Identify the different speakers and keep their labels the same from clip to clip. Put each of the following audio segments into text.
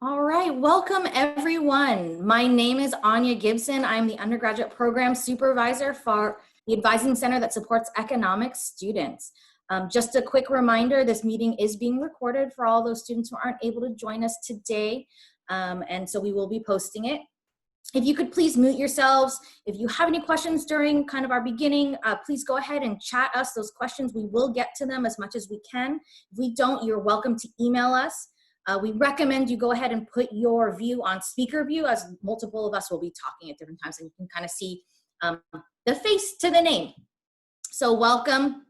Speaker 1: All right, welcome everyone. My name is Anya Gibson. I'm the undergraduate program supervisor for the advising center that supports economics students. Just a quick reminder, this meeting is being recorded for all those students who aren't able to join us today, and so we will be posting it. If you could please mute yourselves. If you have any questions during kind of our beginning, please go ahead and chat us those questions. We will get to them as much as we can. If we don't, you're welcome to email us. We recommend you go ahead and put your view on speaker view, as multiple of us will be talking at different times and you can kind of see the face to the name. So welcome.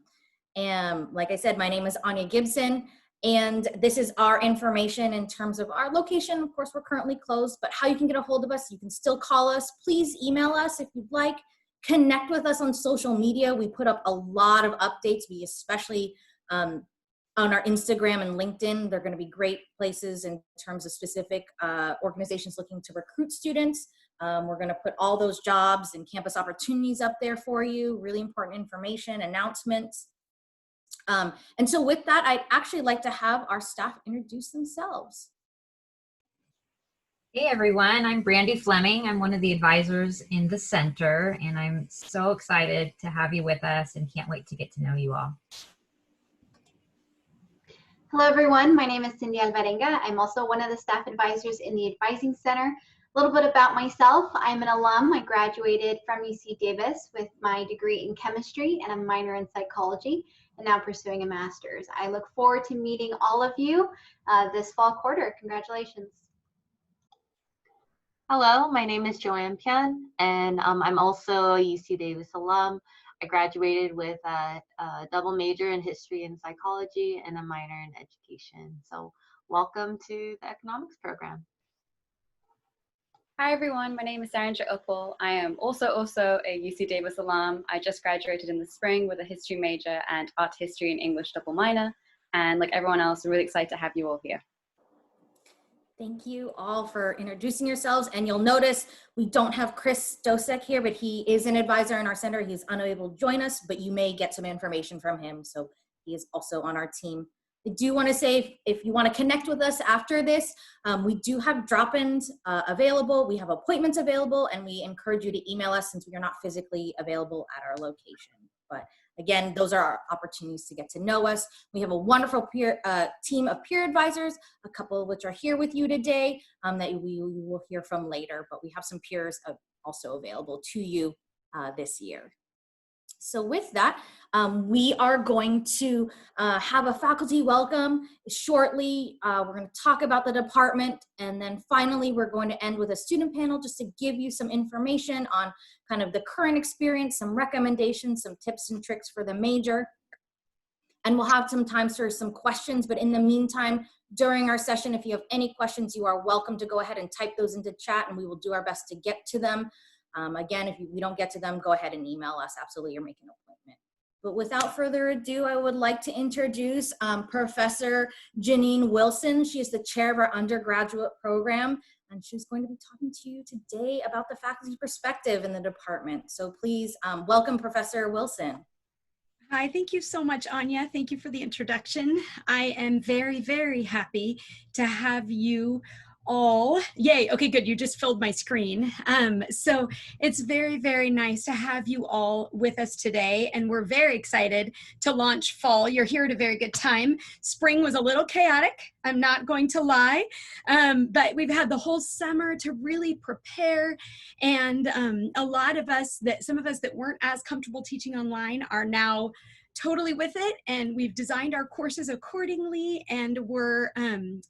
Speaker 1: And like I said, my name is Anya Gibson. And this is our information in terms of our location. Of course, we're currently closed, but how you can get a hold of us, you can still call us. Please email us if you'd like. Connect with us on social media. We put up a lot of updates. We especially on our Instagram and LinkedIn, they're going to be great places in terms of specific organizations looking to recruit students. We're going to put all those jobs and campus opportunities up there for you, really important information, announcements. And so with that, I'd actually like to have our staff introduce themselves.
Speaker 2: Hey everyone, I'm Brandy Fleming. I'm one of the advisors in the center, and I'm so excited to have you with us and can't wait to get to know you all.
Speaker 3: Hello everyone, my name is Cindy Alvarenga. I'm also one of the staff advisors in the Advising Center. A little bit about myself, I'm an alum. I graduated from UC Davis with my degree in chemistry and a minor in psychology, and now pursuing a master's. I look forward to meeting all of you this fall quarter. Congratulations.
Speaker 4: Hello, my name is Joanne Pian, and I'm also a UC Davis alum. I graduated with a double major in history and psychology and a minor in education. So welcome to the economics program.
Speaker 5: Hi everyone, my name is Saranja Uppal. I am also a UC Davis alum. I just graduated in the spring with a history major and art history and English double minor. And like everyone else, I'm really excited to have you all here.
Speaker 1: Thank you all for introducing yourselves. And you'll notice we don't have Chris Dosek here, but he is an advisor in our center. He's unable to join us, but you may get some information from him. So he is also on our team. I do want to say, if you want to connect with us after this, we do have drop-ins available. We have appointments available, and we encourage you to email us since we are not physically available at our location. But again, those are our opportunities to get to know us. We have a wonderful team of peer advisors, a couple of which are here with you today that we will hear from later, but we have some peers also available to you this year. So with that, we are going to have a faculty welcome shortly. We're going to talk about the department, and then finally we're going to end with a student panel just to give you some information on kind of the current experience, some recommendations, some tips and tricks for the major. And we'll have some time for some questions, but in the meantime, during our session, if you have any questions, you are welcome to go ahead and type those into chat, and we will do our best to get to them. Again, if we don't get to them, go ahead and email us absolutely or make an appointment. But without further ado, I would like to introduce Professor Janine Wilson. She is the chair of our undergraduate program, and she's going to be talking to you today about the faculty perspective in the department. So please welcome Professor Wilson.
Speaker 6: Hi, thank you so much, Anya. Thank you for the introduction. I am very, very happy to have you all. Yay. Okay, good. You just filled my screen. So it's very, very nice to have you all with us today. And we're very excited to launch fall. You're here at a very good time. Spring was a little chaotic, I'm not going to lie. But we've had the whole summer to really prepare. And a lot of us some of us that weren't as comfortable teaching online are now totally with it, and we've designed our courses accordingly, and we're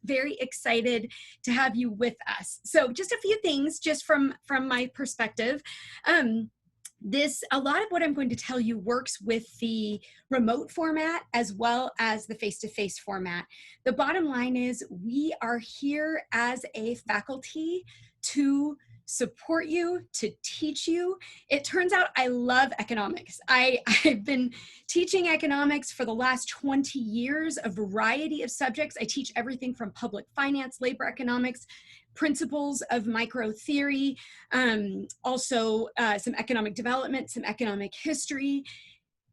Speaker 6: very excited to have you with us. So just a few things just from my perspective. A lot of what I'm going to tell you works with the remote format as well as the face-to-face format. The bottom line is we are here as a faculty to support you, to teach you. It turns out I love economics. I've been teaching economics for the last 20 years, a variety of subjects. I teach everything from public finance, labor economics, principles of micro theory, also some economic development, some economic history.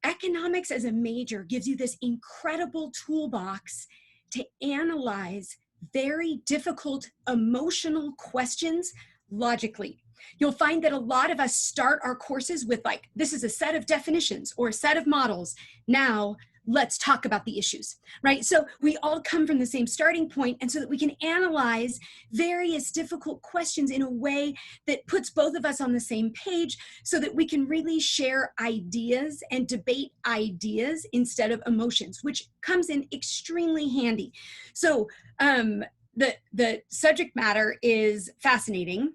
Speaker 6: Economics as a major gives you this incredible toolbox to analyze very difficult emotional questions logically. You'll find that a lot of us start our courses with like, this is a set of definitions or a set of models. Now let's talk about the issues, right? So we all come from the same starting point, and so that we can analyze various difficult questions in a way that puts both of us on the same page, so that we can really share ideas and debate ideas instead of emotions, which comes in extremely handy. So the subject matter is fascinating.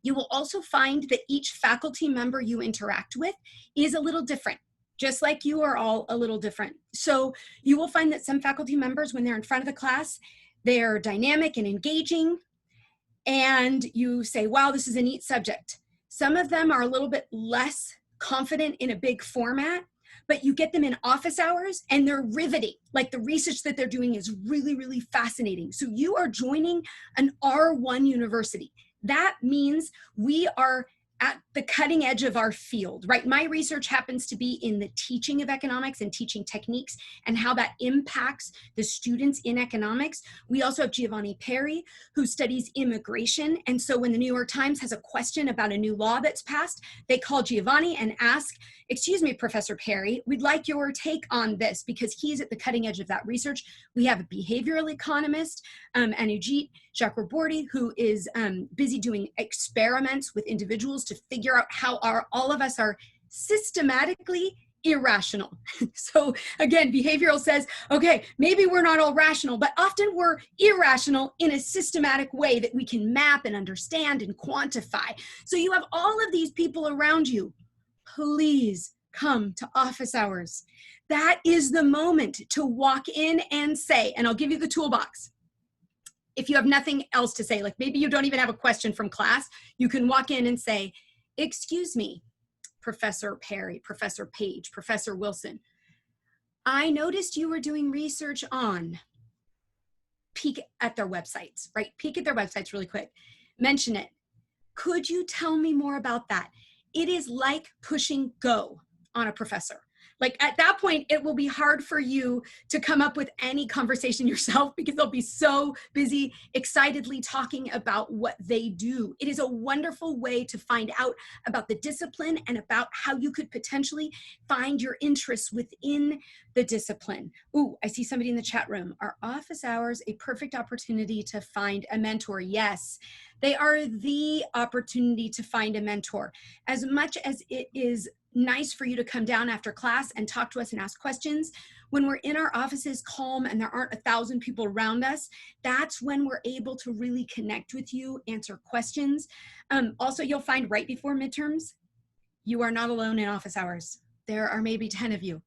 Speaker 6: You will also find that each faculty member you interact with is a little different, just like you are all a little different. So you will find that some faculty members, when they're in front of the class, they're dynamic and engaging, and you say, wow, this is a neat subject. Some of them are a little bit less confident in a big format, but you get them in office hours and they're riveting. Like the research that they're doing is really, really fascinating. So you are joining an R1 university. That means we are at the cutting edge of our field, right? My research happens to be in the teaching of economics and teaching techniques and how that impacts the students in economics. We also have Giovanni Perry, who studies immigration. And so when the New York Times has a question about a new law that's passed, they call Giovanni and ask, excuse me, Professor Perry, we'd like your take on this, because he's at the cutting edge of that research. We have a behavioral economist, Anujit Chakraborty, who is busy doing experiments with individuals to figure out how all of us are systematically irrational. So again, behavioral says, okay, maybe we're not all rational, but often we're irrational in a systematic way that we can map and understand and quantify. So you have all of these people around you. Please come to office hours. That is the moment to walk in and say, and I'll give you the toolbox. If you have nothing else to say, like maybe you don't even have a question from class, you can walk in and say, excuse me, Professor Perry, Professor Page, Professor Wilson, I noticed you were doing research on, peek at their websites, right? Peek at their websites really quick, mention it. Could you tell me more about that? It is like pushing go on a professor. Like at that point, it will be hard for you to come up with any conversation yourself, because they'll be so busy excitedly talking about what they do. It is a wonderful way to find out about the discipline and about how you could potentially find your interests within the discipline. Ooh, I see somebody in the chat room. Are office hours a perfect opportunity to find a mentor? Yes, they are the opportunity to find a mentor. As much as it is nice for you to come down after class and talk to us and ask questions, when we're in our offices calm and there aren't 1,000 people around us, that's when we're able to really connect with you, answer questions. Also, you'll find right before midterms, you are not alone in office hours. There are maybe 10 of you.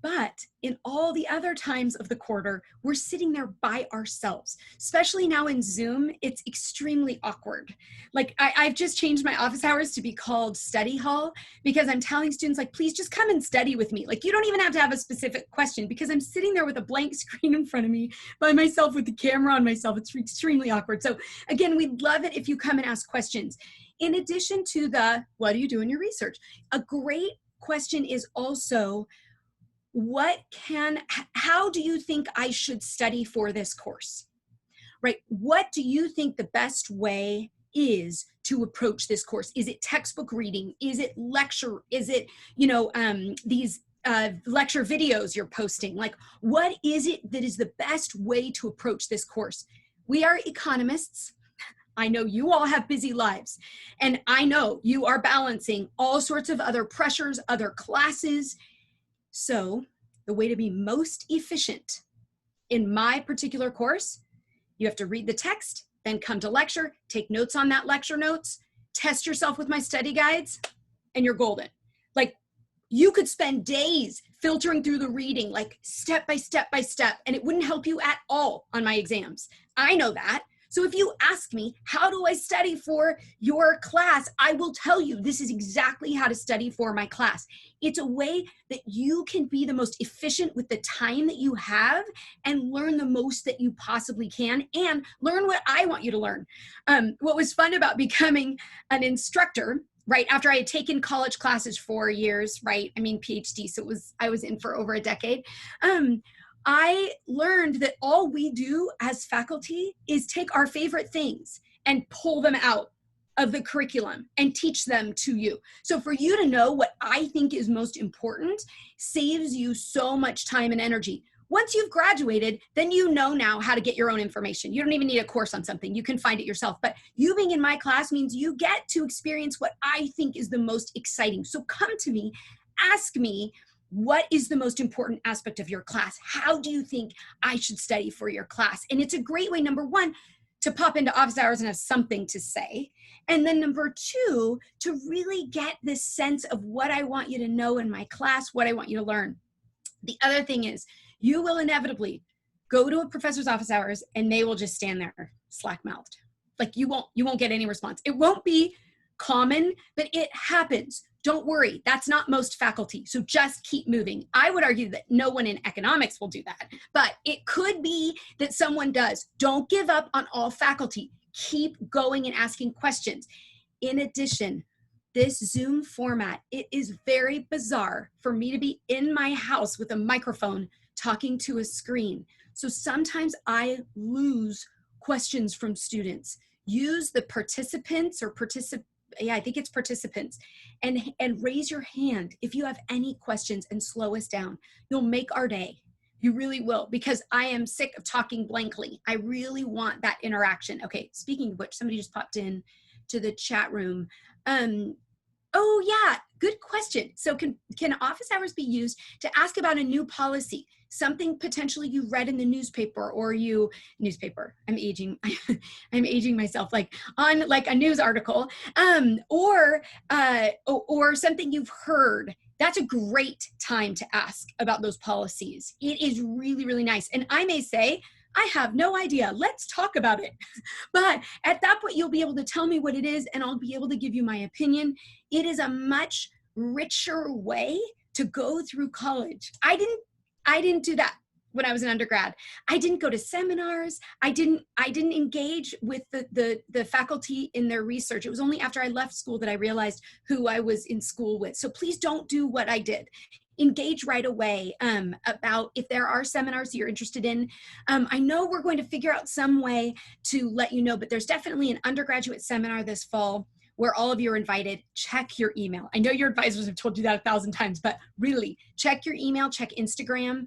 Speaker 6: But in all the other times of the quarter, we're sitting there by ourselves. Especially now in Zoom, it's extremely awkward. Like I've just changed my office hours to be called study hall, because I'm telling students, like, please just come and study with me. Like, you don't even have to have a specific question, because I'm sitting there with a blank screen in front of me by myself with the camera on myself. It's extremely awkward. So again, we'd love it if you come and ask questions. In addition to the, what do you do in your research? A great question is also, how do you think I should study for this course, right? What do you think the best way is to approach this course? Is it textbook reading? Is it lecture? Is it, these lecture videos you're posting? Like, what is it that is the best way to approach this course? We are economists. I know you all have busy lives, and I know you are balancing all sorts of other pressures, other classes. So the way to be most efficient in my particular course, you have to read the text, then come to lecture, take notes on that lecture notes, test yourself with my study guides, and you're golden. Like, you could spend days filtering through the reading, like step by step by step, and it wouldn't help you at all on my exams. I know that. So if you ask me, how do I study for your class? I will tell you, this is exactly how to study for my class. It's a way that you can be the most efficient with the time that you have and learn the most that you possibly can, and learn what I want you to learn. What was fun about becoming an instructor, right, after I had taken college classes for years, right, I mean PhD, so I was in for over a decade. I learned that all we do as faculty is take our favorite things and pull them out of the curriculum and teach them to you. So for you to know what I think is most important saves you so much time and energy. Once you've graduated, then you know now how to get your own information. You don't even need a course on something. You can find it yourself. But you being in my class means you get to experience what I think is the most exciting. So come to me, ask me, what is the most important aspect of your class? How do you think I should study for your class? And it's a great way, number one, to pop into office hours and have something to say. And then number two, to really get this sense of what I want you to know in my class, what I want you to learn. The other thing is, you will inevitably go to a professor's office hours and they will just stand there slack-mouthed. Like you won't get any response. It won't be common, but it happens. Don't worry, that's not most faculty. So just keep moving. I would argue that no one in economics will do that, but it could be that someone does. Don't give up on all faculty. Keep going and asking questions. In addition, this Zoom format, it is very bizarre for me to be in my house with a microphone talking to a screen. So sometimes I lose questions from students. Use the participants or I think it's participants, and raise your hand if you have any questions and slow us down. You'll make our day. You really will, because I am sick of talking blankly. I really want that interaction. Okay, speaking of which, somebody just popped in to the chat room. Oh yeah, good question. So can office hours be used to ask about a new policy, something potentially you read in the newspaper or I'm aging, I'm aging myself, like on like a news article, or something you've heard. That's a great time to ask about those policies. It is really, really nice. And I may say, I have no idea. Let's talk about it. But at that point, you'll be able to tell me what it is and I'll be able to give you my opinion. It is a much richer way to go through college. I didn't do that when I was an undergrad. I didn't go to seminars. I didn't engage with the faculty in their research. It was only after I left school that I realized who I was in school with. So please don't do what I did. Engage right away about if there are seminars you're interested in. I know we're going to figure out some way to let you know, but there's definitely an undergraduate seminar this fall where all of you are invited. Check your email. I know your advisors have told you that 1,000 times, but really check your email, check Instagram,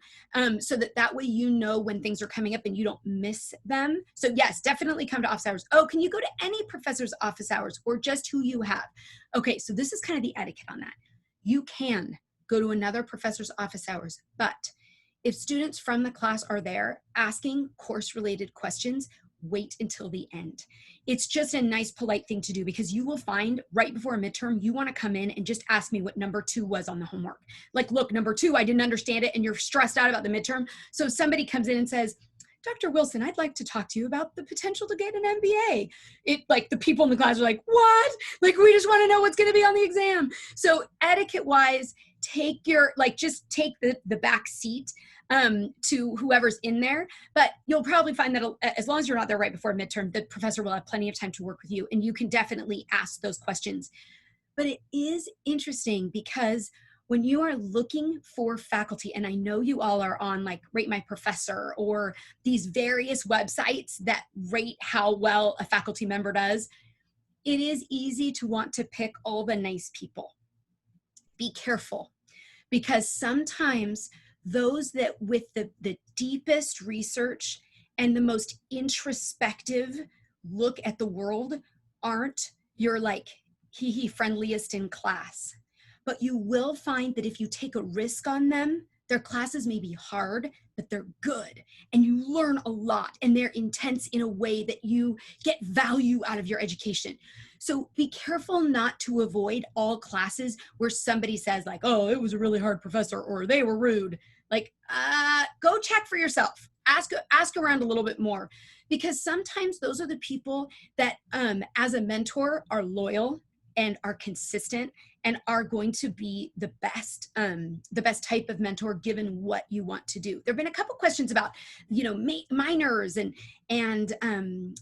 Speaker 6: so that way you know when things are coming up and you don't miss them. So yes, definitely come to office hours. Oh, can you go to any professor's office hours or just who you have? Okay, so this is kind of the etiquette on that. You can go to another professor's office hours, but if students from the class are there asking course-related questions, wait until the end. It's just a nice, polite thing to do because you will find right before a midterm, you want to come in and just ask me what number 2 was on the homework. Like, look, number 2, I didn't understand it, and you're stressed out about the midterm. So if somebody comes in and says, Dr. Wilson, I'd like to talk to you about the potential to get an MBA. Like the people in the class are like, what? Like, we just want to know what's going to be on the exam. So etiquette wise, just take the back seat to whoever's in there. But you'll probably find that as long as you're not there right before midterm, the professor will have plenty of time to work with you and you can definitely ask those questions. But it is interesting because when you are looking for faculty, and I know you all are on like Rate My Professor or these various websites that rate how well a faculty member does, it is easy to want to pick all the nice people. Be careful, because sometimes those that with the deepest research and the most introspective look at the world aren't your like hee-hee friendliest in class. But you will find that if you take a risk on them, their classes may be hard, but they're good. And you learn a lot and they're intense in a way that you get value out of your education. So be careful not to avoid all classes where somebody says like, oh, it was a really hard professor or they were rude. Like, go check for yourself. Ask around a little bit more, because sometimes those are the people that as a mentor are loyal and are consistent and are going to be the best type of mentor given what you want to do. There've been a couple questions about, minors and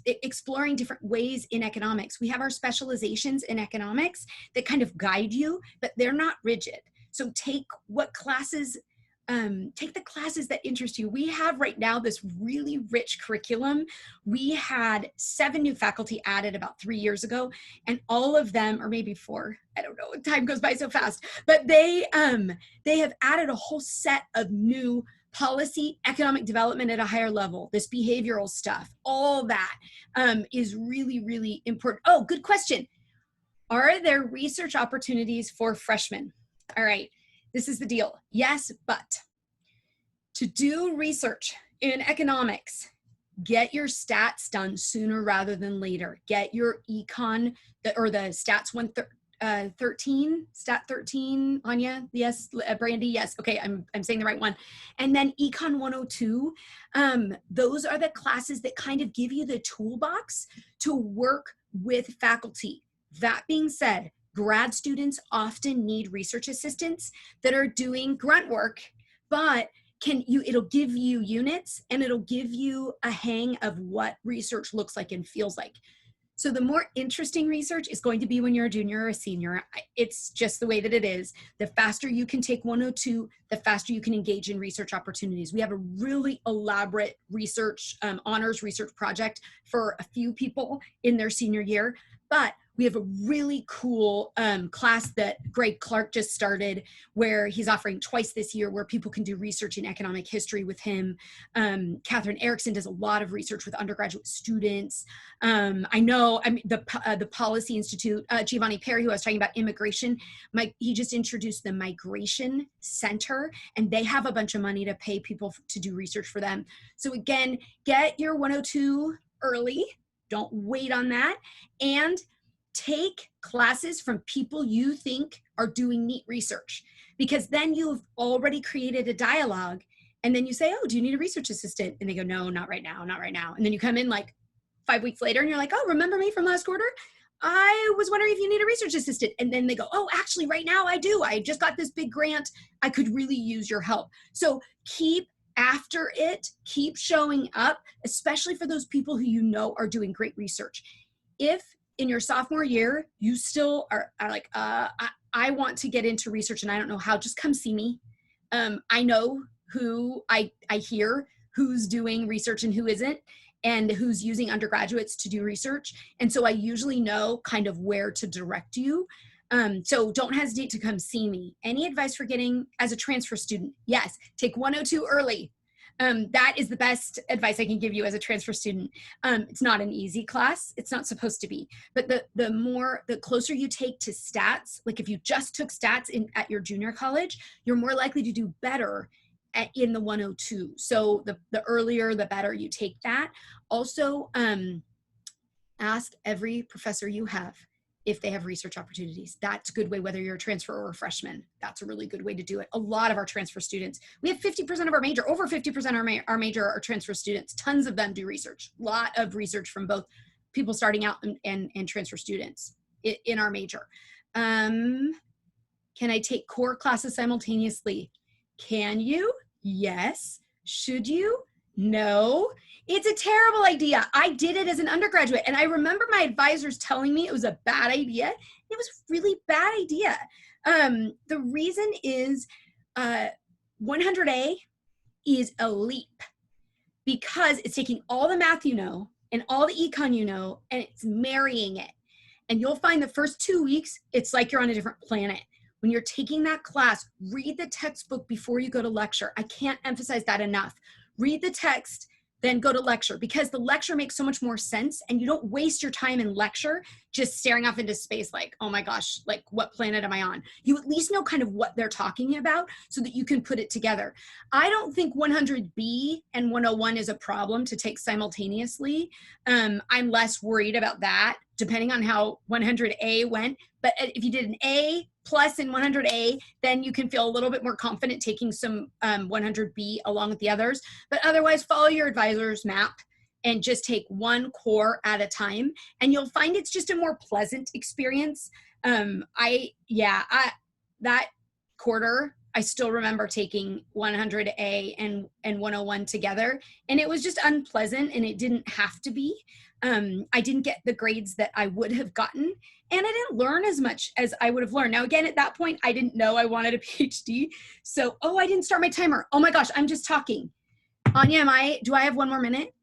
Speaker 6: exploring different ways in economics. We have our specializations in economics that kind of guide you, but they're not rigid. So take what classes take the classes that interest you. We have right now this really rich curriculum. We had 7 new faculty added about 3 years ago, and all of them, or maybe 4, I don't know, time goes by so fast, but they have added a whole set of new policy, economic development at a higher level, this behavioral stuff, all that is really, really important. Oh, good question. Are there research opportunities for freshmen? All right, this is the deal. Yes, but to do research in economics, get your stats done sooner rather than later. Get your econ or the stats 113, stat 13, Anya, yes, Brandy, yes, okay, I'm saying the right one. And then econ 102, those are the classes that kind of give you the toolbox to work with faculty. That being said, grad students often need research assistants that are doing grunt work, but it'll give you units and it'll give you a hang of what research looks like and feels like. So the more interesting research is going to be when you're a junior or a senior. It's just the way that it is. The faster you can take 102, the faster you can engage in research opportunities. We have a really elaborate research, honors research project for a few people in their senior year, but we have a really cool class that Greg Clark just started where he's offering twice this year where people can do research in economic history with him. Catherine Erickson does a lot of research with undergraduate students. I know the Policy Institute, Giovanni Perry, who I was talking about immigration, he just introduced the Migration Center, and they have a bunch of money to pay people to do research for them. So again, get your 102 early. Don't wait on that. And take classes from people you think are doing neat research, because then you've already created a dialogue. And then you say, oh, do you need a research assistant? And they go, no, not right now, not right now. And then you come in like 5 weeks later and you're like, oh, remember me from last quarter? I was wondering if you need a research assistant. And then they go, oh, actually right now I do. I just got this big grant. I could really use your help. So keep after it, keep showing up, especially for those people who you know are doing great research. If in your sophomore year, you still are like, I want to get into research and I don't know how, just come see me. I know who I hear who's doing research and who isn't, and who's using undergraduates to do research. And so I usually know kind of where to direct you. So don't hesitate to come see me. Any advice for getting as a transfer student? Yes, take 102 early. That is the best advice I can give you as a transfer student. It's not an easy class. It's not supposed to be. But the closer you take to stats, like if you just took stats at your junior college, you're more likely to do better in the 102. So the earlier, the better you take that. Also, ask every professor you have if they have research opportunities. That's a good way, whether you're a transfer or a freshman. That's a really good way to do it. A lot of our transfer students, we have 50% of our major, over 50% of our major are transfer students. Tons of them do research. A lot of research from both people starting out and transfer students in our major. Can I take core classes simultaneously? Can you? Yes. Should you? No. It's a terrible idea. I did it as an undergraduate, and I remember my advisors telling me it was a bad idea. It was a really bad idea. The reason is 100A is a leap because it's taking all the math you know and all the econ you know, and it's marrying it. And you'll find the first 2 weeks, it's like you're on a different planet. When you're taking that class, read the textbook before you go to lecture. I can't emphasize that enough. Read the text, then go to lecture, because the lecture makes so much more sense, and you don't waste your time in lecture just staring off into space like, oh my gosh, like what planet am I on? You at least know kind of what they're talking about so that you can put it together. I don't think 100B and 101 is a problem to take simultaneously. I'm less worried about that depending on how 100A went. But if you did an A plus in 100A, then you can feel a little bit more confident taking some 100B along with the others. But otherwise, follow your advisor's map and just take one core at a time. And you'll find it's just a more pleasant experience. That quarter I still remember taking 100A and 101 together, and it was just unpleasant, and it didn't have to be. I didn't get the grades that I would have gotten, and I didn't learn as much as I would have learned. Now, again, at that point, I didn't know I wanted a PhD. So, oh, I didn't start my timer. Oh my gosh, I'm just talking. Anya, do I have one more minute?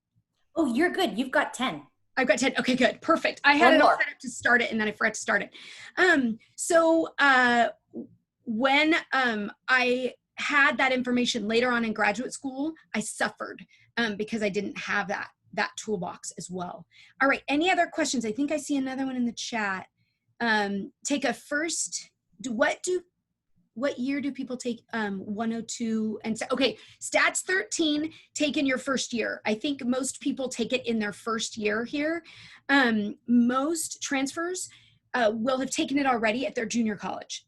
Speaker 1: Oh, you're good. You've got 10.
Speaker 6: I've got 10. Okay, good. Perfect. I had it all set up to start it, and then I forgot to start it. When I had that information later on in graduate school, I suffered because I didn't have that toolbox as well. All right, any other questions? I think I see another one in the chat. Take a first, what year do people take 102 and okay, stats 13 take in your first year. I think most people take it in their first year here. Most transfers will have taken it already at their junior college.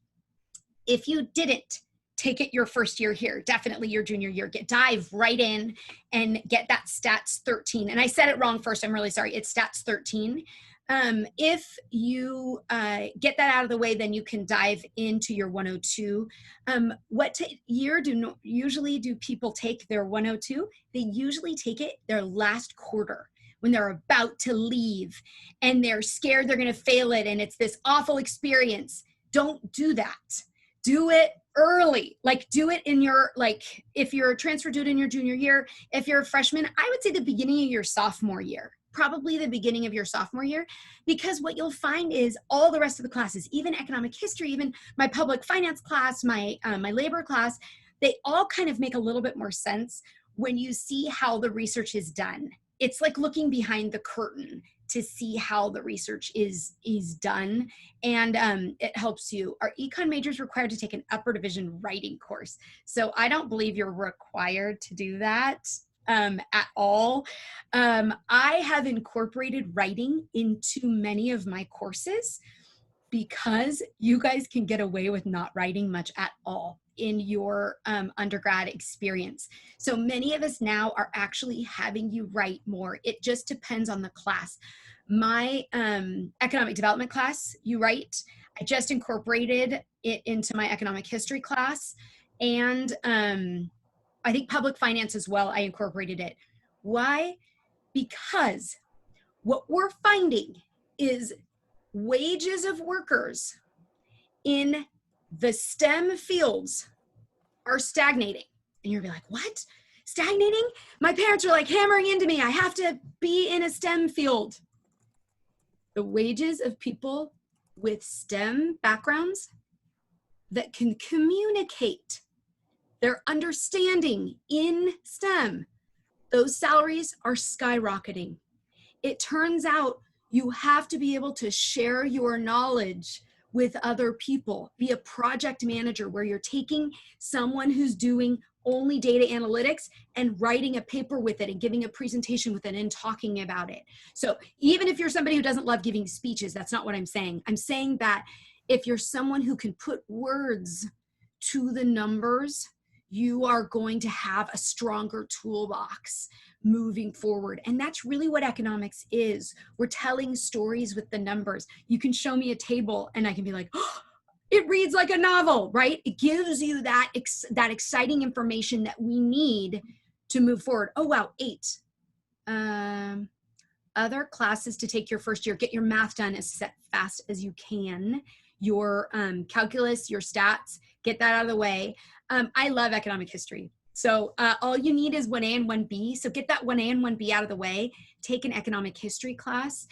Speaker 6: If you didn't take it your first year here, definitely your junior year, dive right in and get that stats 13. And I said it wrong first, I'm really sorry, it's stats 13. If you get that out of the way, then you can dive into your 102. What year usually do people take their 102? They usually take it their last quarter when they're about to leave and they're scared they're going to fail it and it's this awful experience. Don't do that. Do it early. Like do it in your, like if you're a transfer, do it in your junior year. If you're a freshman, I would say the beginning of your sophomore year. Probably the beginning of your sophomore year, because what you'll find is all the rest of the classes, even economic history, even my public finance class, my labor class, they all kind of make a little bit more sense when you see how the research is done. It's like looking behind the curtain to see how the research is done, and it helps you. Our econ major is required to take an upper division writing course, so I don't believe you're required to do that at all. I have incorporated writing into many of my courses because you guys can get away with not writing much at all in your undergrad experience. So many of us now are actually having you write more. It just depends on the class. My economic development class, you write. I just incorporated it into my economic history class, and I think public finance as well, I incorporated it. Why? Because what we're finding is wages of workers in the STEM fields are stagnating. And you're gonna be like, what? Stagnating? My parents are like hammering into me, I have to be in a STEM field. The wages of people with STEM backgrounds that can communicate their understanding in STEM, those salaries are skyrocketing. It turns out you have to be able to share your knowledge with other people. Be a project manager where you're taking someone who's doing only data analytics and writing a paper with it and giving a presentation with it and talking about it. So even if you're somebody who doesn't love giving speeches, that's not what I'm saying. I'm saying that if you're someone who can put words to the numbers, you are going to have a stronger toolbox moving forward. And that's really what economics is. We're telling stories with the numbers. You can show me a table and I can be like, oh, it reads like a novel, right? It gives you that exciting information that we need to move forward. Oh, wow, 8. Other classes to take your first year. Get your math done as fast as you can. Your calculus, your stats, get that out of the way. I love economic history. So all you need is 1A and 1B. So get that 1A and 1B out of the way. Take an economic history class.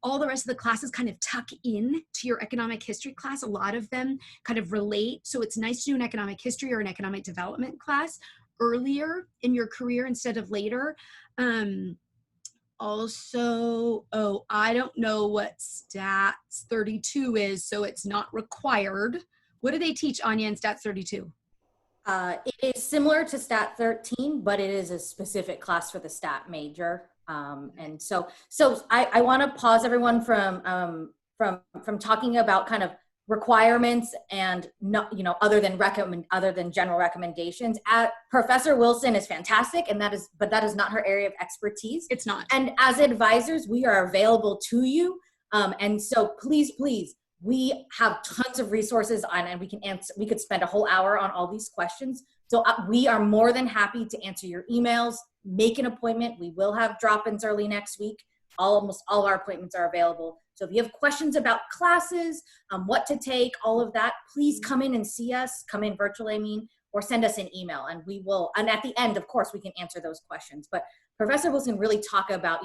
Speaker 6: All the rest of the classes kind of tuck in to your economic history class. A lot of them kind of relate. So it's nice to do an economic history or an economic development class earlier in your career instead of later. Also, oh, I don't know what stats 32 is, so it's not required. What do they teach, Anya, in stats 32?
Speaker 1: It is similar to stat 13, but it is a specific class for the stat major. And so I want to pause everyone from talking about kind of requirements and not, other than general recommendations. Professor Wilson is fantastic, but that is not her area of expertise.
Speaker 6: It's not.
Speaker 1: And as advisors, we are available to you. And so please We have tons of resources on, and we could spend a whole hour on all these questions. So we are more than happy to answer your emails, make an appointment. We will have drop-ins early next week. Almost all of our appointments are available. So if you have questions about classes, what to take, all of that, please come in and see us, come in virtually, I mean, or send us an email, and we will, and at the end, of course, we can answer those questions. But Professor Wilson really talk about,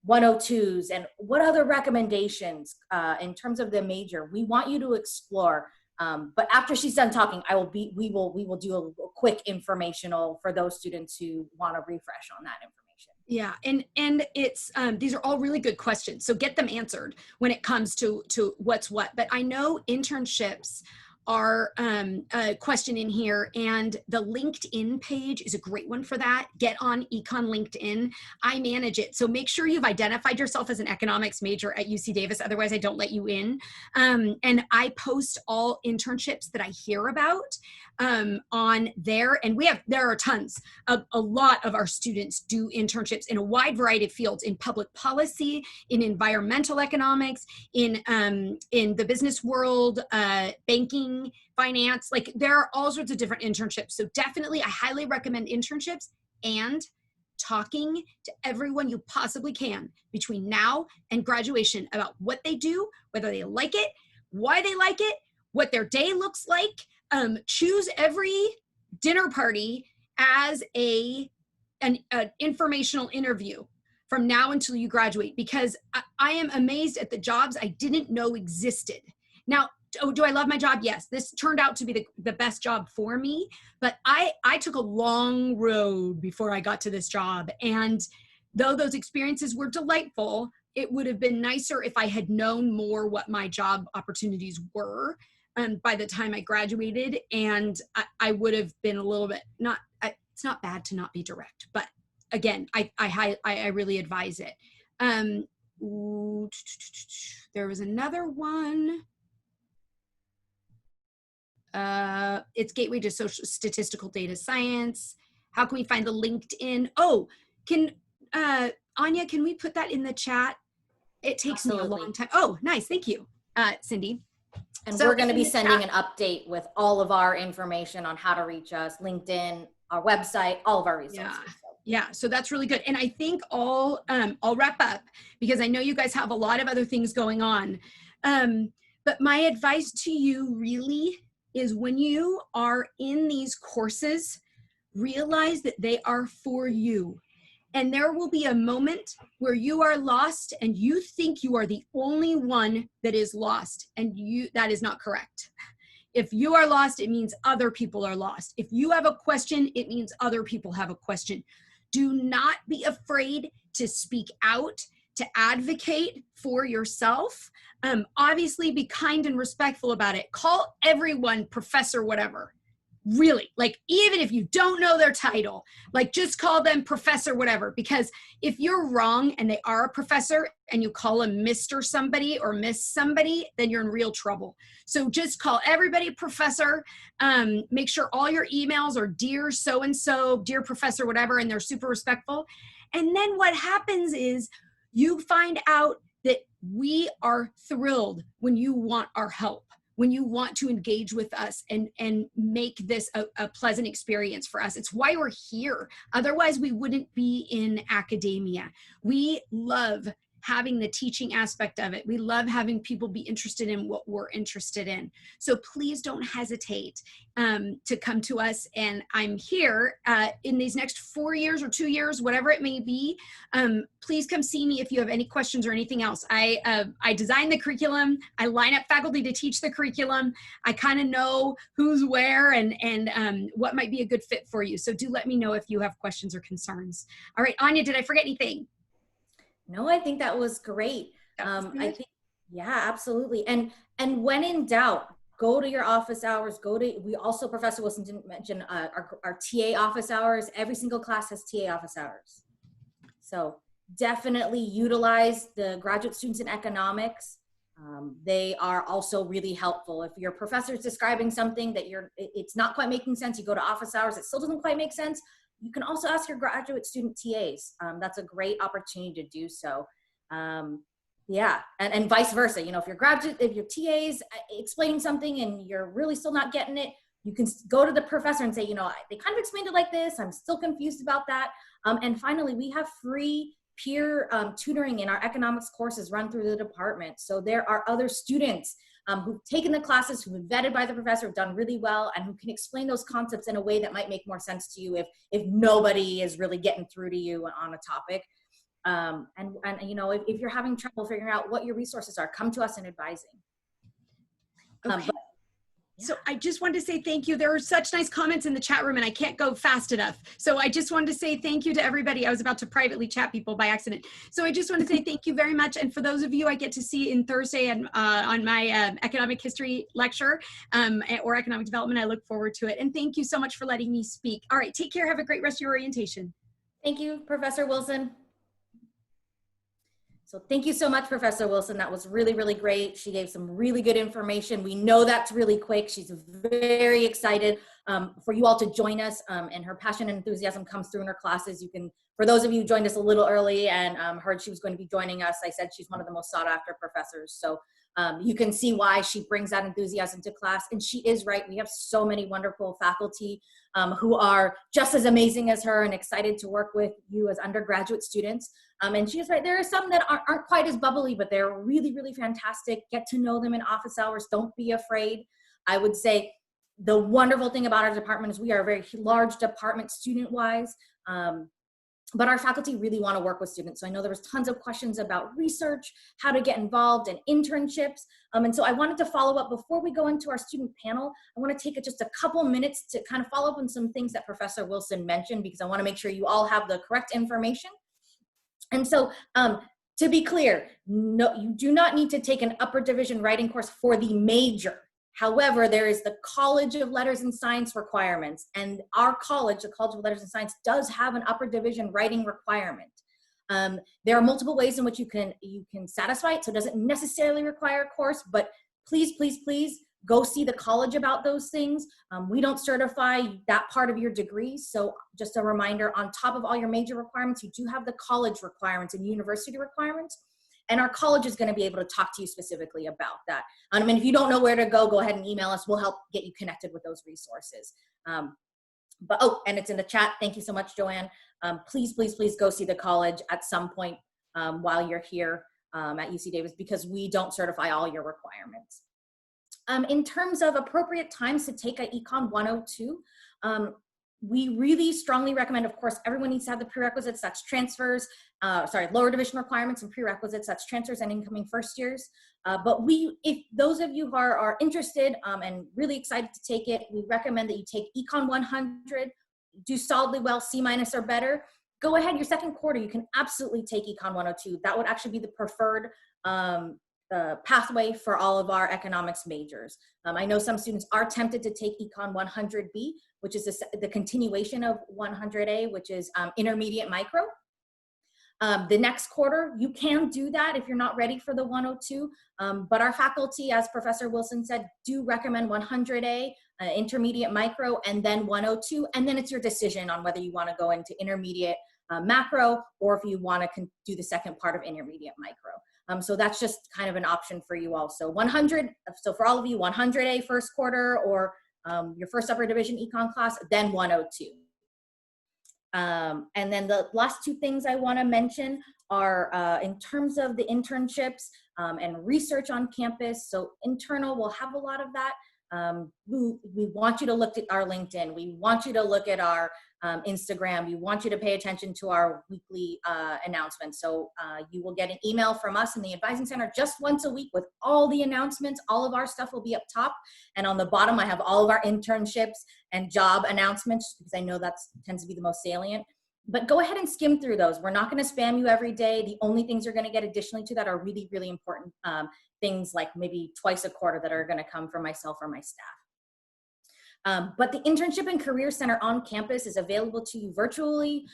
Speaker 1: 102s and what other recommendations in terms of the major we want you to explore. But after she's done talking, we will do a quick informational for those students who want to refresh on that information.
Speaker 6: Yeah, and it's these are all really good questions. So get them answered when it comes to what's what. But I know internships are a question in here, and the LinkedIn page is a great one for that. Get on Econ LinkedIn. I manage it. So make sure you've identified yourself as an economics major at UC Davis. Otherwise, I don't let you in. And I post all internships that I hear about on there. And there are tons. A lot of our students do internships in a wide variety of fields, in public policy, in environmental economics, in the business world, banking, finance. Like, there are all sorts of different internships. So definitely, I highly recommend internships, and talking to everyone you possibly can between now and graduation about what they do, whether they like it, why they like it, what their day looks like. Choose every dinner party as an informational interview from now until you graduate, because I am amazed at the jobs I didn't know existed. Now, do I love my job? Yes. This turned out to be the best job for me, but I took a long road before I got to this job. And though those experiences were delightful, it would have been nicer if I had known more what my job opportunities were by the time I graduated. And I would have been a little bit it's not bad to not be direct, but again, I really advise it. There was another one. It's Gateway to Social Statistical Data Science. How can we find the LinkedIn? Oh, Anya, can we put that in the chat? It takes me a long time. Oh, nice. Thank you, Cindy.
Speaker 1: And so we're going to be sending an update with all of our information on how to reach us, LinkedIn, our website, all of our resources.
Speaker 6: Yeah, so that's really good. And I think I'll wrap up, because I know you guys have a lot of other things going on. But my advice to you really is, when you are in these courses, realize that they are for you. And there will be a moment where you are lost and you think you are the only one that is lost, and that is not correct. If you are lost, it means other people are lost. If you have a question, it means other people have a question. Do not be afraid to speak out, to advocate for yourself. Obviously, be kind and respectful about it. Call everyone professor whatever. Really, like, even if you don't know their title, like, just call them professor whatever. Because if you're wrong and they are a professor and you call them Mr. somebody or Miss somebody, then you're in real trouble. So just call everybody professor. Make sure all your emails are dear so-and-so, dear professor, whatever, and they're super respectful. And then what happens is you find out that we are thrilled when you want our help, when you want to engage with us and make this a pleasant experience for us. It's why we're here. Otherwise, we wouldn't be in academia. We love having the teaching aspect of it. We love having people be interested in what we're interested in. So please don't hesitate to come to us. And I'm here in these next 4 years or 2 years, whatever it may be. Please come see me if you have any questions or anything else. I design the curriculum. I line up faculty to teach the curriculum. I kind of know who's where and what might be a good fit for you. So do let me know if you have questions or concerns. All right, Anya, did I forget anything?
Speaker 1: No, I think that was great. I think, yeah, absolutely. And when in doubt, go to your office hours. We also, Professor Wilson didn't mention our TA office hours. Every single class has TA office hours. So definitely utilize the graduate students in economics. They are also really helpful. If your professor is describing something that it's not quite making sense, you go to office hours, it still doesn't quite make sense. You can also ask your graduate student TAs. That's a great opportunity to do so. Yeah, and vice versa. You know, if your TA's explaining something and you're really still not getting it, you can go to the professor and say, you know, they kind of explained it like this. I'm still confused about that. And finally, we have free peer tutoring in our economics courses run through the department. So there are other students who've taken the classes, who've been vetted by the professor, have done really well, and who can explain those concepts in a way that might make more sense to you if nobody is really getting through to you on a topic. And you know, if you're having trouble figuring out what your resources are, come to us in advising.
Speaker 6: Okay. So I just wanted to say thank you. There are such nice comments in the chat room and I can't go fast enough. So I just wanted to say thank you to everybody. I was about to privately chat people by accident. So I just want to say thank you very much. And for those of you I get to see in Thursday and on my economic history lecture or economic development, I look forward to it. And thank you so much for letting me speak. All right, take care. Have a great rest of your orientation.
Speaker 1: Thank you, Professor Wilson. So thank you so much, Professor Wilson. That was really, really great. She gave some really good information. We know that's really quick. She's very excited for you all to join us, and her passion and enthusiasm comes through in her classes. You can, for those of you who joined us a little early and heard she was going to be joining us, I said she's one of the most sought after professors. So you can see why she brings that enthusiasm to class. And she is right. We have so many wonderful faculty who are just as amazing as her and excited to work with you as undergraduate students. And she is right. There are some that aren't quite as bubbly, but they're really, really fantastic. Get to know them in office hours. Don't be afraid. I would say the wonderful thing about our department is we are a very large department student-wise. But our faculty really want to work with students. So I know there was tons of questions about research, how to get involved, and internships. And so I wanted to follow up before we go into our student panel. I want to take just a couple minutes to kind of follow up on some things that Professor Wilson mentioned, because I want to make sure you all have the correct information. And so to be clear, no, you do not need to take an upper division writing course for the major. However, there is the College of Letters and Science requirements, and our college, the College of Letters and Science, does have an upper division writing requirement. There are multiple ways in which you can satisfy it, so it doesn't necessarily require a course, but please, please, please go see the college about those things. We don't certify that part of your degree, so just a reminder, on top of all your major requirements, you do have the college requirements and university requirements. And our college is going to be able to talk to you specifically about that. And if you don't know where to go ahead and email us. We'll help get you connected with those resources. And it's in the chat. Thank you so much, Joanne. Please, please, please go see the college at some point while you're here at UC Davis, because we don't certify all your requirements. In terms of appropriate times to take a Econ 102, we really strongly recommend, of course, everyone needs to have the prerequisites, that's transfers, lower division requirements and prerequisites, that's transfers and incoming first years. But if those of you who are interested and really excited to take it, we recommend that you take Econ 100, do solidly well, C- or better. Go ahead, your second quarter, you can absolutely take Econ 102. That would actually be the preferred pathway for all of our economics majors. I know some students are tempted to take Econ 100B, which is the continuation of 100A, which is intermediate micro. The next quarter, you can do that if you're not ready for the 102, but our faculty, as Professor Wilson said, do recommend 100A, intermediate micro, and then 102, and then it's your decision on whether you want to go into intermediate macro, or if you want to do the second part of intermediate micro. So that's just kind of an option for you all. So 100, so for all of you, 100A first quarter, or your first upper division econ class, then 102. And then the last two things I want to mention are in terms of the internships and research on campus. So internal, we'll have a lot of that. We want you to look at our LinkedIn. We want you to look at our Instagram. We want you to pay attention to our weekly announcements. So you will get an email from us in the Advising Center just once a week with all the announcements. All of our stuff will be up top. And on the bottom, I have all of our internships and job announcements, because I know that tends to be the most salient. But go ahead and skim through those. We're not going to spam you every day. The only things you're going to get additionally to that are really, really important things, like maybe twice a quarter, that are going to come from myself or my staff. But the Internship and Career Center on campus is available to you virtually.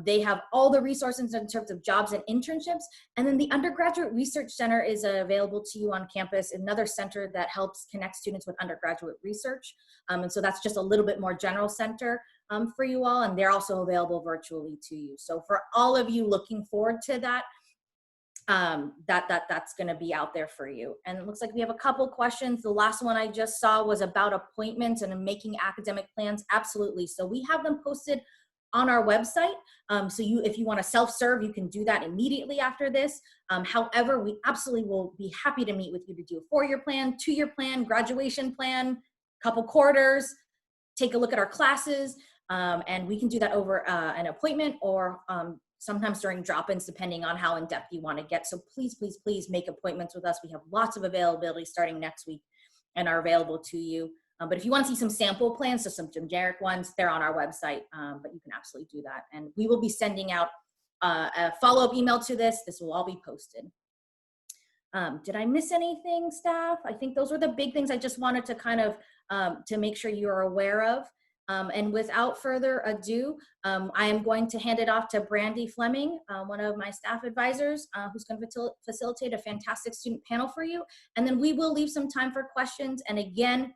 Speaker 1: They have all the resources in terms of jobs and internships. And then the Undergraduate Research Center is available to you on campus, another center that helps connect students with undergraduate research. And so that's just a little bit more general center for you all, and they're also available virtually to you. So for all of you looking forward to that, that's going to be out there for you. And it looks like we have a couple questions. The last one I just saw was about appointments and making academic plans. Absolutely. So we have them posted on our website. So if you want to self-serve, you can do that immediately after this. However, we absolutely will be happy to meet with you to do a 4-year plan, 2-year plan, graduation plan, couple quarters, take a look at our classes, and we can do that over an appointment or sometimes during drop-ins, depending on how in-depth you want to get. So please, please, please make appointments with us. We have lots of availability starting next week and are available to you. But if you want to see some sample plans, so some generic ones, they're on our website, but you can absolutely do that. And we will be sending out a follow-up email to this. This will all be posted. Did I miss anything, staff? I think those were the big things I just wanted to kind of to make sure you're aware of. And without further ado, I am going to hand it off to Brandy Fleming, one of my staff advisors, who's going to facilitate a fantastic student panel for you. And then we will leave some time for questions. And again,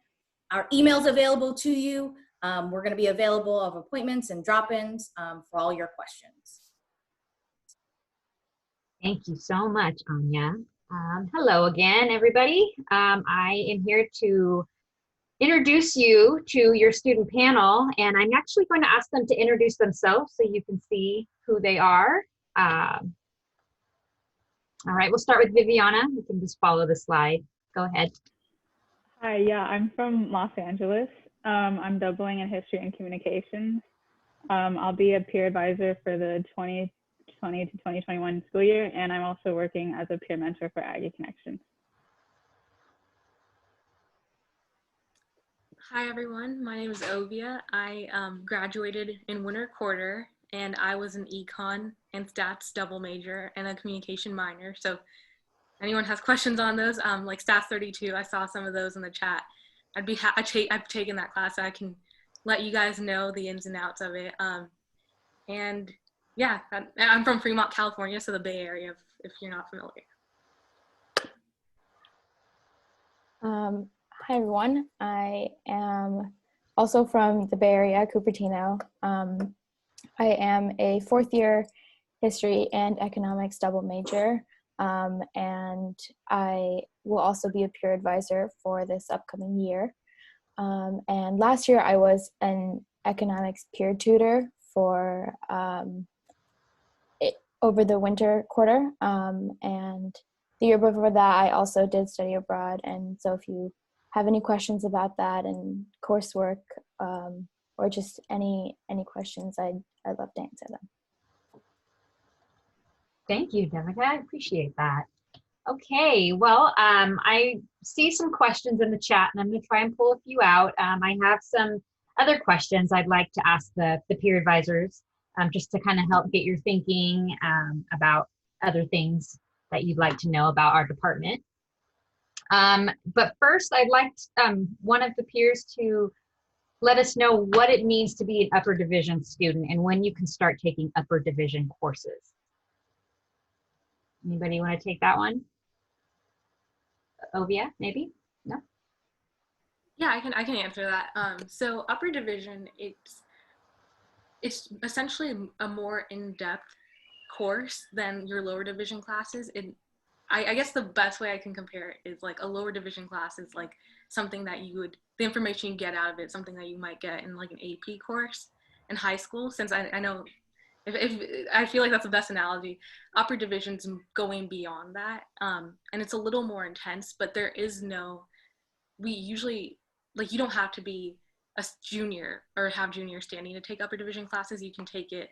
Speaker 1: our email's available to you. We're going to be available of appointments and drop-ins for all your questions.
Speaker 2: Thank you so much, Anya. Hello again, everybody. I am here to introduce you to your student panel, and I'm actually going to ask them to introduce themselves so you can see who they are. All right, we'll start with Viviana. You can just follow the slide. Go ahead.
Speaker 7: Hi, yeah, I'm from Los Angeles. I'm doubling in history and communications. I'll be a peer advisor for the 2020 to 2021 school year, and I'm also working as a peer mentor for Aggie Connections.
Speaker 8: Hi everyone, my name is Ovia. I graduated in winter quarter, and I was an econ and stats double major and a communication minor. So anyone has questions on those, like stats 32, I saw some of those in the chat. I've taken that class, so I can let you guys know the ins and outs of it. And yeah, I'm from Fremont, California, so the Bay Area, if you're not familiar.
Speaker 9: Hi everyone, I am also from the Bay Area, Cupertino. I am a 4th year history and economics double major, and I will also be a peer advisor for this upcoming year. And last year I was an economics peer tutor for over the winter quarter, and the year before that I also did study abroad. And so if you have any questions about that and coursework, or just any questions, I'd love to answer them.
Speaker 2: Thank you, Devika. I appreciate that. Okay, well, I see some questions in the chat, and I'm going to try and pull a few out. I have some other questions I'd like to ask the peer advisors, just to kind of help get your thinking about other things that you'd like to know about our department. But first, I'd like one of the peers to let us know what it means to be an upper division student and when you can start taking upper division courses. Anybody want to take that one? Ovia, maybe? No?
Speaker 8: Yeah, I can answer that. So upper division, it's essentially a more in-depth course than your lower division classes. I guess the best way I can compare it is like a lower division class is like something that the information you get out of it, something that you might get in like an AP course in high school, since I know, if I feel like that's the best analogy. Upper division's going beyond that, and it's a little more intense, but there is we usually, like, you don't have to be a junior or have junior standing to take upper division classes. You can take it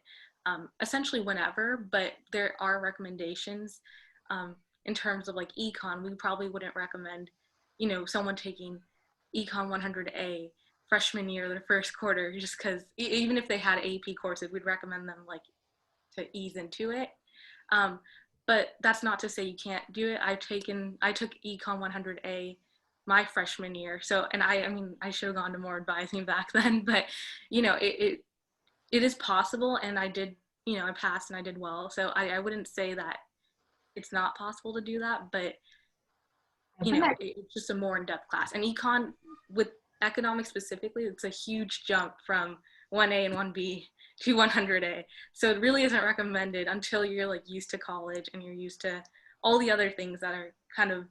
Speaker 8: essentially whenever, but there are recommendations. In terms of like econ, we probably wouldn't recommend, someone taking econ 100A freshman year, their first quarter, just because even if they had AP courses, we'd recommend them like to ease into it. But that's not to say you can't do it. I took econ 100A my freshman year. So, and I mean, I should have gone to more advising back then, but it is possible. And I did, I passed and I did well. So I wouldn't say that it's not possible to do that, but it's just a more in-depth class. And econ with economics specifically, it's a huge jump from 1A and 1B to 100A. So it really isn't recommended until you're like used to college and you're used to all the other things that are kind of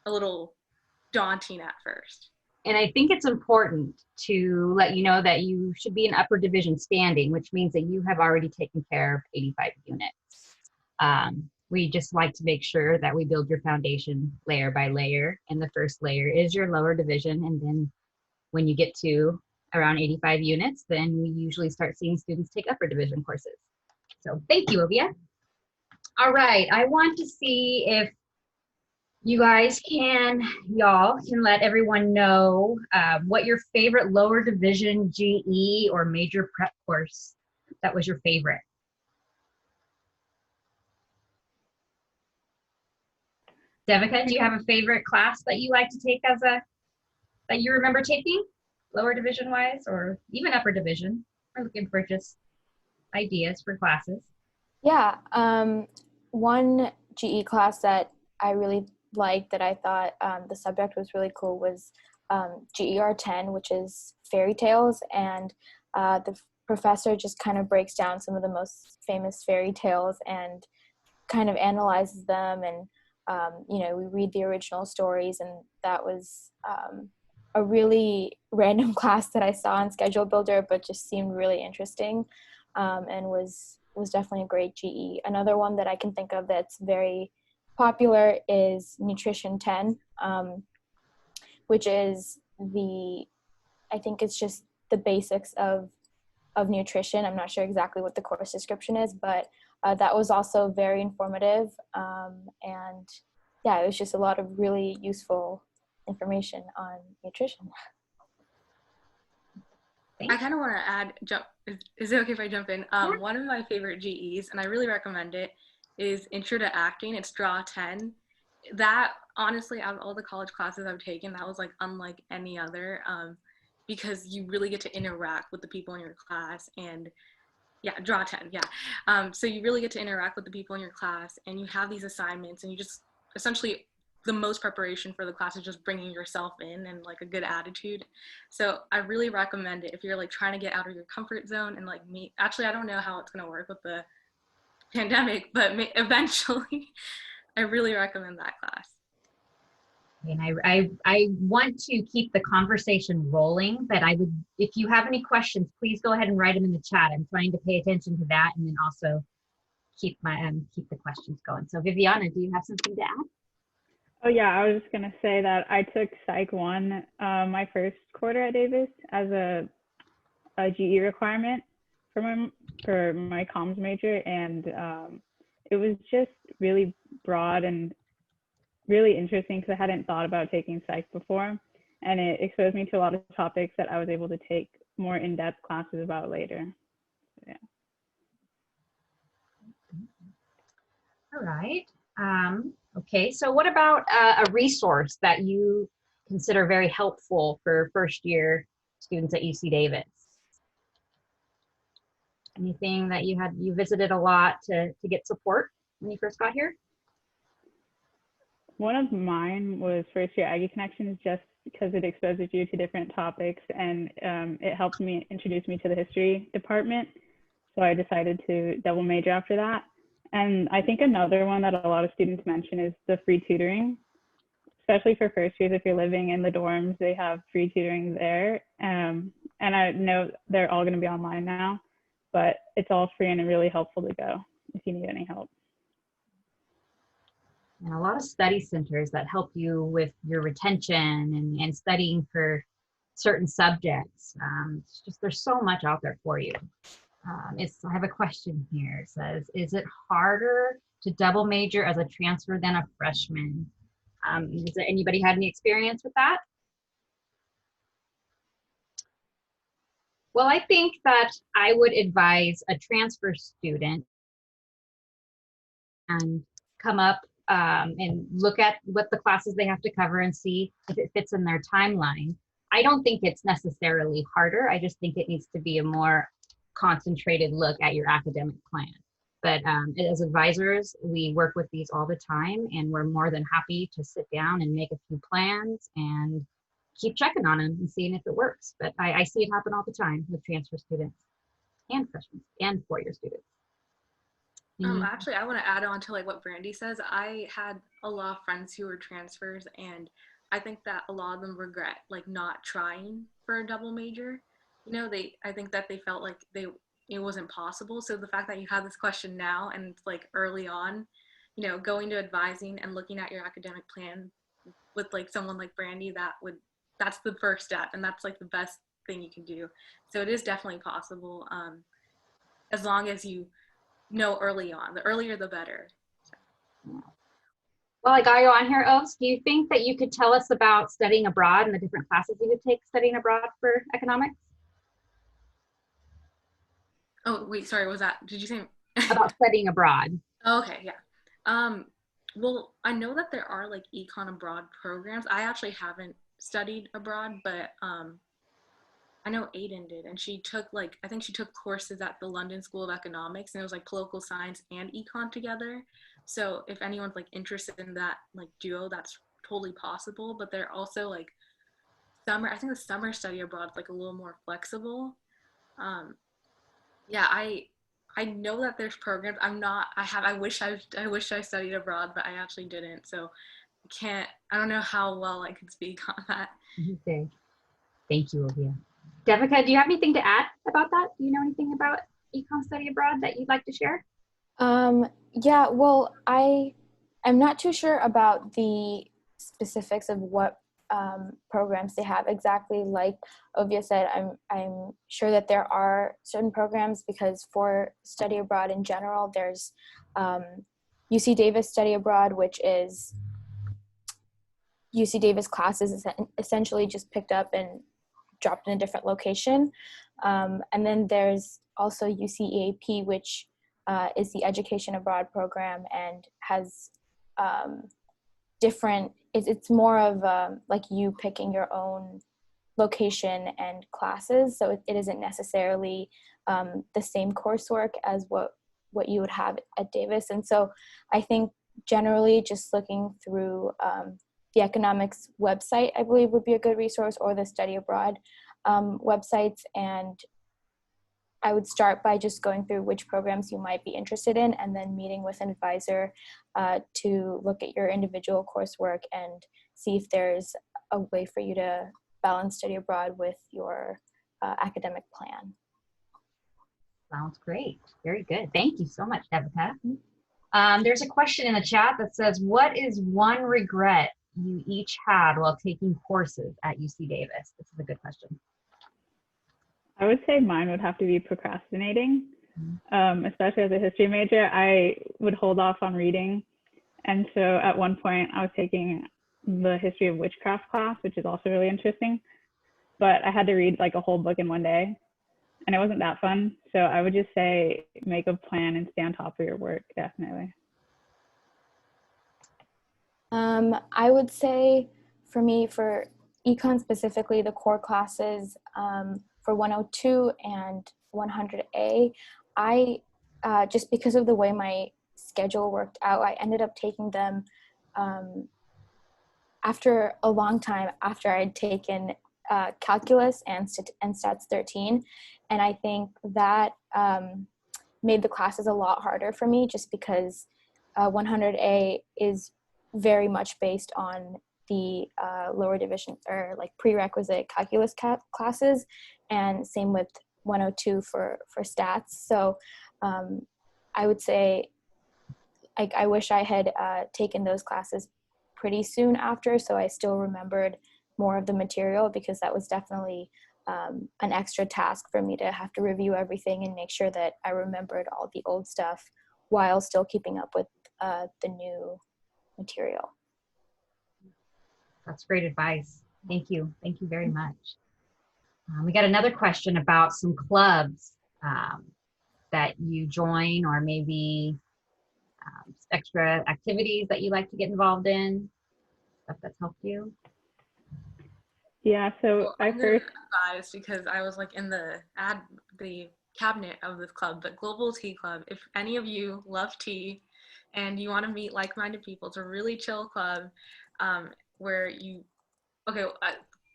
Speaker 8: a little daunting at first.
Speaker 2: And I think it's important to let you know that you should be in upper division standing, which means that you have already taken care of 85 units. We just like to make sure that we build your foundation layer by layer. And the first layer is your lower division. And then when you get to around 85 units, then we usually start seeing students take upper division courses. So thank you, Ovia. All right, I want to see if you guys y'all can let everyone know what your favorite lower division GE or major prep course that was your favorite. Devika, do you have a favorite class that you like to take that you remember taking, lower division wise, or even upper division? We're looking for just ideas for classes.
Speaker 9: Yeah, one GE class that I really liked that I thought the subject was really cool was GER 10, which is fairy tales, and the professor just kind of breaks down some of the most famous fairy tales and kind of analyzes them, and you know, we read the original stories, and that was a really random class that I saw on Schedule Builder, but just seemed really interesting, and was definitely a great GE. Another one that I can think of that's very popular is Nutrition 10, which is I think it's just the basics of nutrition. I'm not sure exactly what the course description is, but that was also very informative. And yeah, it was just a lot of really useful information on nutrition.
Speaker 8: I kind of want to add, is it okay if I jump in? One of my favorite GEs, and I really recommend it, is Intro to Acting. It's Draw 10. That, honestly, out of all the college classes I've taken, that was like unlike any other, because you really get to interact with the people in your class. And yeah, Draw 10, yeah. So you really get to interact with the people in your class, and you have these assignments, and you just essentially, the most preparation for the class is just bringing yourself in and like a good attitude. So I really recommend it if you're like trying to get out of your comfort zone. And like me, actually, I don't know how it's going to work with the pandemic, but eventually I really recommend that class.
Speaker 2: And I want to keep the conversation rolling, but if you have any questions, please go ahead and write them in the chat. I'm trying to pay attention to that and then also keep the questions going. So Viviana, do you have something to add?
Speaker 7: Oh yeah, I was just gonna say that I took Psych 1 my first quarter at Davis as a GE requirement for my comms major, and it was just really broad and really interesting because I hadn't thought about taking Psych before, and it exposed me to a lot of topics that I was able to take more in-depth classes about later. So, yeah.
Speaker 2: All right. Okay, so what about a resource that you consider very helpful for first year students at UC Davis? Anything that you visited a lot to get support when you first got here?
Speaker 7: One of mine was first year Aggie Connections, just because it exposes you to different topics, and it helped me introduce me to the history department. So I decided to double major after that. And I think another one that a lot of students mention is the free tutoring, especially for first years. If you're living in the dorms, they have free tutoring there. And I know they're all going to be online now, but it's all free and really helpful to go if you need any help.
Speaker 2: And a lot of study centers that help you with your retention and studying for certain subjects. It's just, there's so much out there for you. I have a question here. It says, is it harder to double major as a transfer than a freshman? Has anybody had any experience with that? Well, I think that I would advise a transfer student and come up and look at what the classes they have to cover and see if it fits in their timeline. I don't think it's necessarily harder. I just think it needs to be a more concentrated look at your academic plan. But as advisors, we work with these all the time, and we're more than happy to sit down and make a few plans and keep checking on them and seeing if it works. But I see it happen all the time with transfer students and freshmen and four-year students.
Speaker 8: Actually, I want to add on to like what Brandy says. I had a lot of friends who were transfers, and I think that a lot of them regret like not trying for a double major. You know, I think that they felt like it wasn't possible. So the fact that you have this question now and it's like early on, you know, going to advising and looking at your academic plan with like someone like Brandy, that's the first step, and that's like the best thing you can do. So it is definitely possible, as long as you know early on. The earlier, the better.
Speaker 2: Well, I got you on here, Oaks. Do you think that you could tell us about studying abroad and the different classes you could take studying abroad for economics?
Speaker 8: Oh, wait, sorry, did you say?
Speaker 2: About studying abroad.
Speaker 8: Oh, okay, yeah. Well, I know that there are like econ abroad programs. I actually haven't studied abroad, but I know Aiden did, and I think she took courses at the London School of Economics, and it was like political science and econ together. So if anyone's like interested in that like duo, that's totally possible. But they're also like I think the summer study abroad is like a little more flexible. Yeah, I know that there's programs. I wish I studied abroad, but I actually didn't. So I don't know how well I could speak on that.
Speaker 2: Okay. Thank you, Olivia. Devika, do you have anything to add about that? Do you know anything about econ study abroad that you'd like to share?
Speaker 9: Yeah, well, I'm not too sure about the specifics of what programs they have exactly. Like Ovia said, I'm sure that there are certain programs, because for study abroad in general, there's UC Davis Study Abroad, which is UC Davis classes essentially just picked up and dropped in a different location. And then there's also UCEAP, which is the Education Abroad program, and has it's more of like you picking your own location and classes. So it isn't necessarily the same coursework as what you would have at Davis. And so I think generally just looking through the economics website, I believe, would be a good resource, or the study abroad websites. And I would start by just going through which programs you might be interested in, and then meeting with an advisor to look at your individual coursework and see if there's a way for you to balance study abroad with your academic plan.
Speaker 2: Sounds great. Very good. Thank you so much, Devika. There's a question in the chat that says, what is one regret you each had while taking courses at UC Davis? This is a good question.
Speaker 7: I would say mine would have to be procrastinating, especially as a history major. I would hold off on reading. And so at one point I was taking the history of witchcraft class, which is also really interesting, but I had to read like a whole book in one day, and it wasn't that fun. So I would just say make a plan and stay on top of your work, definitely.
Speaker 9: I would say for me, for econ specifically, the core classes for 102 and 100A, I just because of the way my schedule worked out, I ended up taking them after a long time after I'd taken calculus and stats 13. And I think that made the classes a lot harder for me, just because 100A is very much based on the lower division or like prerequisite calculus classes, and same with 102 for stats. So I would say I wish I had taken those classes pretty soon after, so I still remembered more of the material, because that was definitely an extra task for me to have to review everything and make sure that I remembered all the old stuff while still keeping up with the new material.
Speaker 2: That's great advice. Thank you. Thank you very much. We got another question about some clubs that you join, or maybe extra activities that you like to get involved in, stuff that's helped you.
Speaker 7: Yeah, so
Speaker 8: Well, I'm biased because I was like in the cabinet of this club, but Global Tea Club, if any of you love tea and you want to meet like-minded people, it's a really chill club where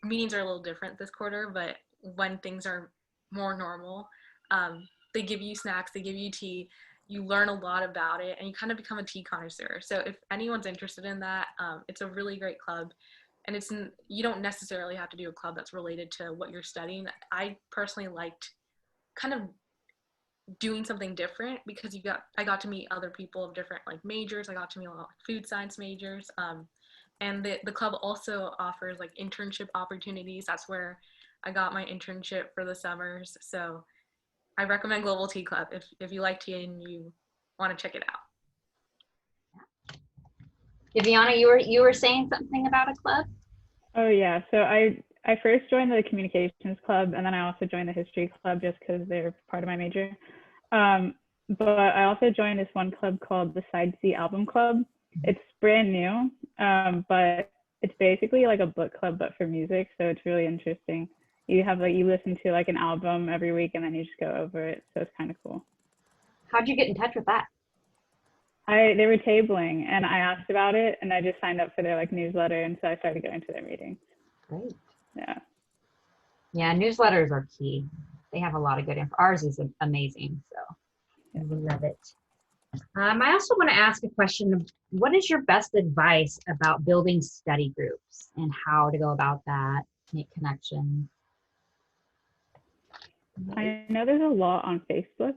Speaker 8: meetings are a little different this quarter, but when things are more normal, they give you snacks, they give you tea, you learn a lot about it, and you kind of become a tea connoisseur. So if anyone's interested in that, it's a really great club. And you don't necessarily have to do a club that's related to what you're studying. I personally liked kind of doing something different because I got to meet other people of different like majors. I got to meet a lot of food science majors. And the club also offers like internship opportunities. That's where I got my internship for the summers. So I recommend Global Tea Club if you like tea and you want to check it out.
Speaker 2: Viviana, you were saying something about a club?
Speaker 7: Oh yeah, so I first joined the communications club, and then I also joined the history club just because they're part of my major. But I also joined this one club called the Side C Album Club. It's brand new, but it's basically like a book club but for music, so it's really interesting. You listen to like an album every week, and then you just go over it, so it's kind of cool.
Speaker 2: How'd you get in touch with that?
Speaker 7: They were tabling, and I asked about it, and I just signed up for their like newsletter, and so I started going to their meetings.
Speaker 2: Great.
Speaker 7: Yeah.
Speaker 2: Yeah, newsletters are key. They have a lot of good info. Ours is amazing, so we love it. I also want to ask a question. What is your best advice about building study groups and how to go about that, make connections?
Speaker 7: I know there's a lot on Facebook.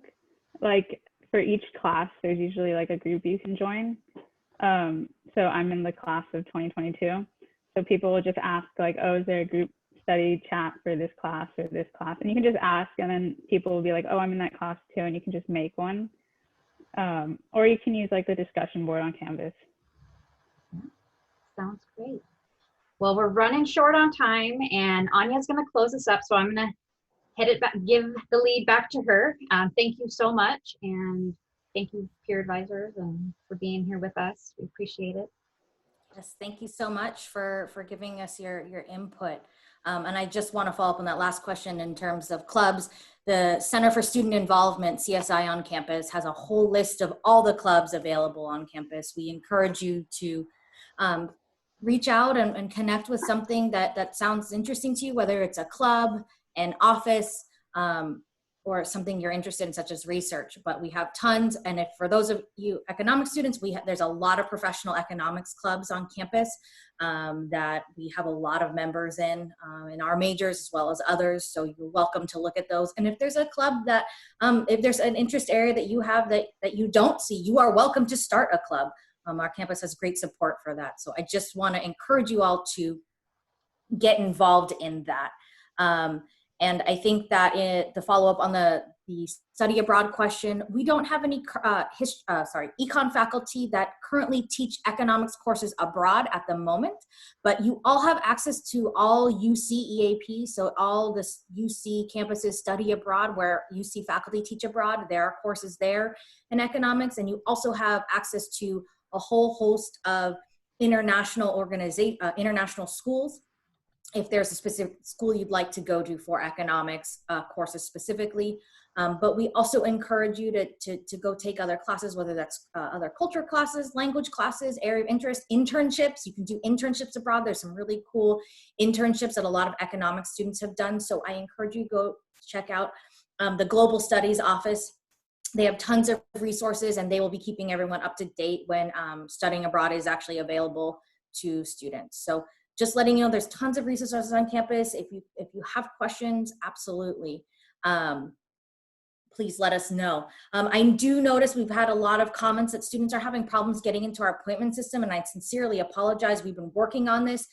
Speaker 7: Like for each class, there's usually like a group you can join. So I'm in the class of 2022. So people will just ask like, oh, is there a group study chat for this class or this class? And you can just ask, and then people will be like, oh, I'm in that class too, and you can just make one. Or you can use like the discussion board on Canvas.
Speaker 2: Sounds great. Well, we're running short on time, and Anya's going to close us up, so I'm going to hit it back, give the lead back to her. Thank you so much, and thank you, peer advisors, and for being here with us. We appreciate it.
Speaker 1: Yes, thank you so much for giving us your input. And I just want to follow up on that last question in terms of clubs. The Center for Student Involvement, CSI on campus, has a whole list of all the clubs available on campus. We encourage you to reach out and connect with something that sounds interesting to you, whether it's a club, an office, or something you're interested in, such as research. But we have tons, and if for those of you economics students, there's a lot of professional economics clubs on campus that we have a lot of members in our majors as well as others, so you're welcome to look at those. And if there's a club that, if there's an interest area that you have that you don't see, you are welcome to start a club. Our campus has great support for that. So I just wanna encourage you all to get involved in that. And I think that the follow-up on the study abroad question, we don't have any econ faculty that currently teach economics courses abroad at the moment, but you all have access to all UC EAP, so all the UC campuses study abroad where UC faculty teach abroad. There are courses there in economics, and you also have access to a whole host of international schools. If there's a specific school you'd like to go to for economics courses specifically. But we also encourage you to go take other classes, whether that's other culture classes, language classes, area of interest, internships. You can do internships abroad. There's some really cool internships that a lot of economics students have done. So I encourage you to go check out the Global Studies Office. They have tons of resources, and they will be keeping everyone up to date when studying abroad is actually available to students. So just letting you know, there's tons of resources on campus. If you have questions, absolutely, please let us know. I do notice we've had a lot of comments that students are having problems getting into our appointment system, and I sincerely apologize. We've been working on this.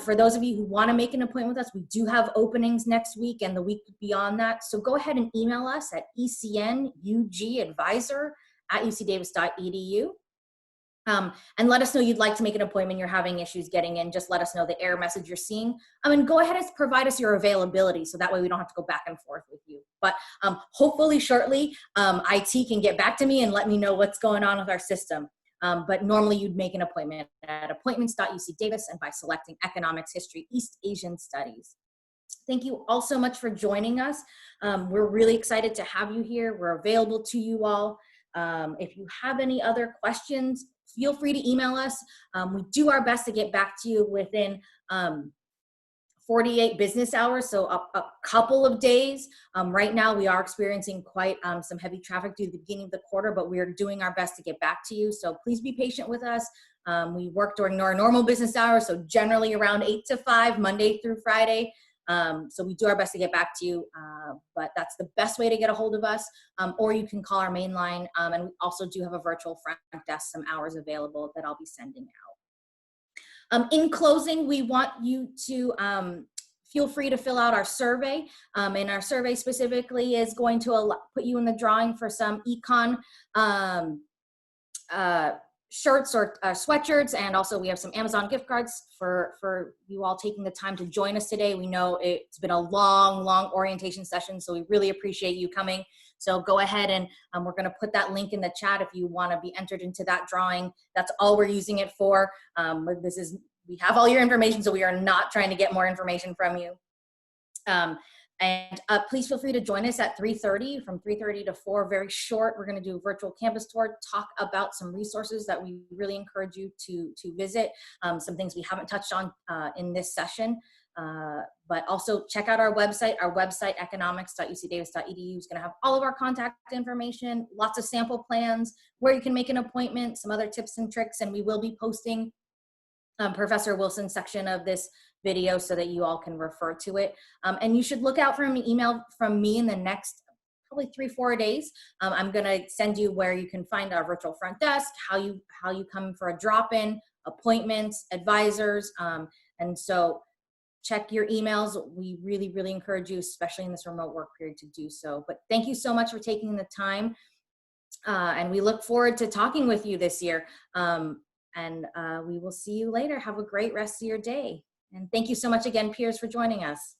Speaker 1: For those of you who want to make an appointment with us, we do have openings next week and the week beyond that. So go ahead and email us at ecnugadvisor@ucdavis.edu. And let us know you'd like to make an appointment, you're having issues getting in. Just let us know the error message you're seeing. And go ahead and provide us your availability, so that way we don't have to go back and forth with you. But hopefully shortly, IT can get back to me and let me know what's going on with our system. But normally you'd make an appointment at appointments.ucdavis and by selecting Economics, History, East Asian Studies. Thank you all so much for joining us. We're really excited to have you here. We're available to you all. If you have any other questions, feel free to email us. We do our best to get back to you within 48 business hours, so a couple of days. Right now, we are experiencing quite some heavy traffic due to the beginning of the quarter, but we are doing our best to get back to you. So please be patient with us. We work during our normal business hours, so generally around 8 to 5, Monday through Friday. So we do our best to get back to you, but that's the best way to get a hold of us. Or you can call our main line, and we also do have a virtual front desk, some hours available that I'll be sending out. In closing, we want you to feel free to fill out our survey. And our survey specifically is going to put you in the drawing for some econ shirts or sweatshirts. And also we have some Amazon gift cards for you all taking the time to join us today. We know it's been a long orientation session, so we really appreciate you coming. So go ahead and we're going to put that link in the chat if you want to be entered into that drawing. That's all we're using it for. We have all your information, so we are not trying to get more information from you. Please feel free to join us at 3:30, from 3:30 to 4, very short. We're going to do a virtual campus tour, talk about some resources that we really encourage you to visit, some things we haven't touched on in this session. But also check out our website. Our website, economics.ucdavis.edu, is going to have all of our contact information, lots of sample plans, where you can make an appointment, some other tips and tricks, and we will be posting Professor Wilson's section of this video so that you all can refer to it. And you should look out for an email from me in the next probably 3-4 days. I'm going to send you where you can find our virtual front desk, how you come for a drop-in, appointments, advisors, and so check your emails. We really encourage you, especially in this remote work period, to do so. But thank you so much for taking the time, and we look forward to talking with you this year. And we will see you later. Have a great rest of your day. And thank you so much again, peers, for joining us.